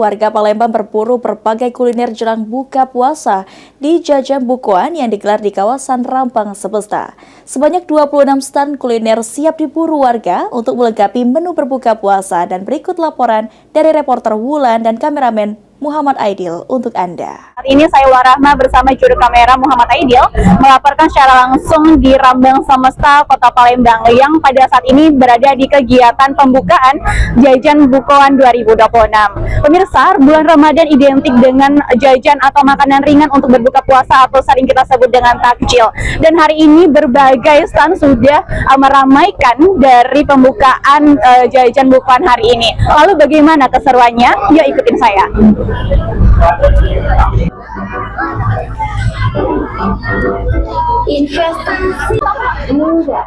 warga Palembang berburu berbagai kuliner jelang buka puasa di Jajan Bukuan yang digelar di kawasan Rambang Semesta. Sebanyak 26 stand kuliner siap diburu warga untuk melengkapi menu berbuka puasa, dan berikut laporan dari reporter Wulan dan kameramen Muhammad Aidil untuk Anda. Saat ini saya Warahma bersama juru kamera Muhammad Aidil melaporkan secara langsung di Rambang Semesta, Kota Palembang, yang pada saat ini berada di kegiatan pembukaan Jajan Bukuan 2026. Pemirsa, bulan Ramadan identik dengan jajan atau makanan ringan untuk berbuka puasa atau sering kita sebut dengan takjil. Dan hari ini berbagai stand sudah meramaikan dari pembukaan Jajan Bukuan hari ini. Lalu bagaimana keseruannya? Yuk ikutin saya. Investasi muda.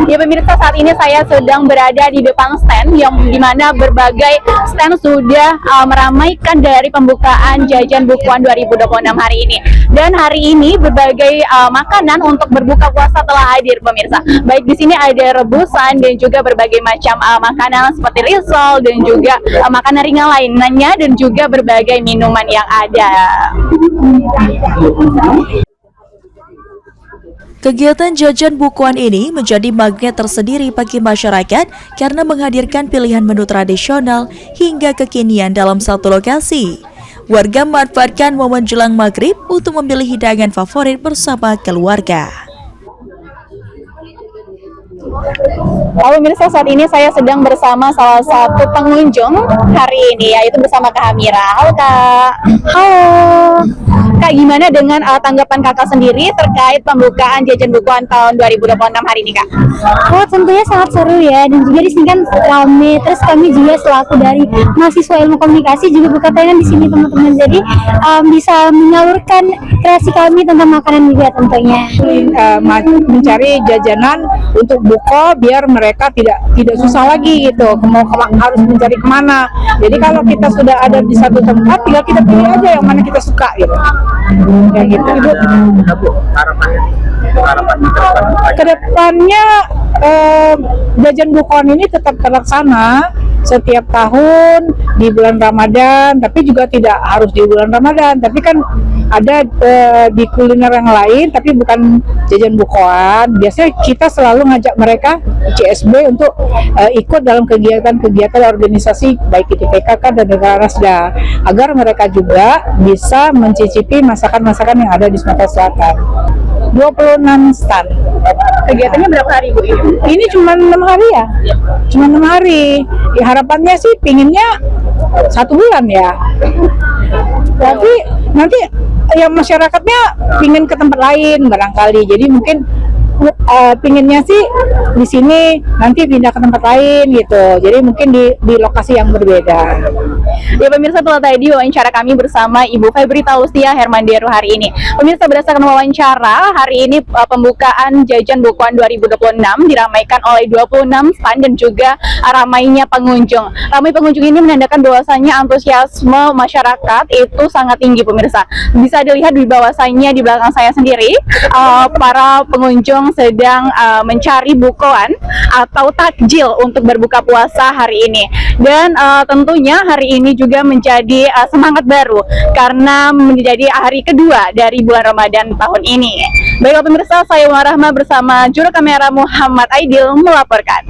Ya pemirsa, saat ini saya sedang berada di depan stand yang dimana berbagai stand sudah meramaikan dari pembukaan Jajan Bukuan 2026 hari ini. Dan hari ini berbagai makanan untuk berbuka puasa telah hadir pemirsa. Baik di sini ada rebusan dan juga berbagai macam makanan seperti risol dan juga makanan ringan lainnya dan juga berbagai minuman yang ada. Kegiatan Jajan Bukuan ini menjadi magnet tersendiri bagi masyarakat karena menghadirkan pilihan menu tradisional hingga kekinian dalam satu lokasi. Warga memanfaatkan momen jelang maghrib untuk memilih hidangan favorit bersama keluarga. Lalu pemirsa, saat ini saya sedang bersama salah satu pengunjung hari ini, yaitu bersama Kak Hamira. Halo Kak. Halo Kak, gimana dengan tanggapan Kakak sendiri terkait pembukaan Jajan Bukuan tahun 2026 hari ini Kak? Oh, tentunya sangat seru ya, dan juga di sini kan ramai. Terus kami juga selaku dari mahasiswa ilmu komunikasi juga berkaitan di sini teman-teman. Jadi bisa menyalurkan kreasi kami tentang makanan juga tentunya. Mencari jajanan untuk buka biar mereka tidak susah lagi gitu. Harus mencari kemana. Jadi kalau kita sudah ada di satu tempat, tinggal kita pilih aja yang mana kita suka gitu. Ya gitu Ibu. Harapannya kedepannya Jajan Bukuan ini tetap terlaksana setiap tahun di bulan Ramadan, tapi juga tidak harus di bulan Ramadan, tapi kan ada di kuliner yang lain tapi bukan Jajan Bukuan. Biasanya kita selalu ngajak mereka CSB untuk ikut dalam kegiatan-kegiatan organisasi baik itu PKK dan Negara Rasda, agar mereka juga bisa mencicipi masakan-masakan yang ada di Sumatera Selatan. 26 stand. Kegiatannya berapa hari Bu ini? Ini cuma 6 hari ya? Cuma 6 hari. Ya, harapannya sih pinginnya 1 bulan ya. Tapi nanti ya masyarakatnya pingin ke tempat lain barangkali. Jadi mungkin pinginnya sih di sini, nanti pindah ke tempat lain gitu. Jadi mungkin di lokasi yang berbeda. Ya pemirsa, telah tadi wawancara kami bersama Ibu Febri Taustia Hermanderu hari ini. Pemirsa, berdasarkan wawancara hari ini pembukaan Jajan Bukuan 2026 diramaikan oleh 26 stand dan juga ramainya pengunjung. Ramai pengunjung ini menandakan bahwasannya antusiasme masyarakat itu sangat tinggi pemirsa. Bisa dilihat di bahwasannya di belakang saya sendiri para pengunjung sedang mencari bukuan atau takjil untuk berbuka puasa hari ini. Dan tentunya hari ini juga menjadi semangat baru karena menjadi hari kedua dari bulan Ramadan tahun ini. Baiklah pemirsa, saya Warahma bersama juru kamera Muhammad Aidil melaporkan.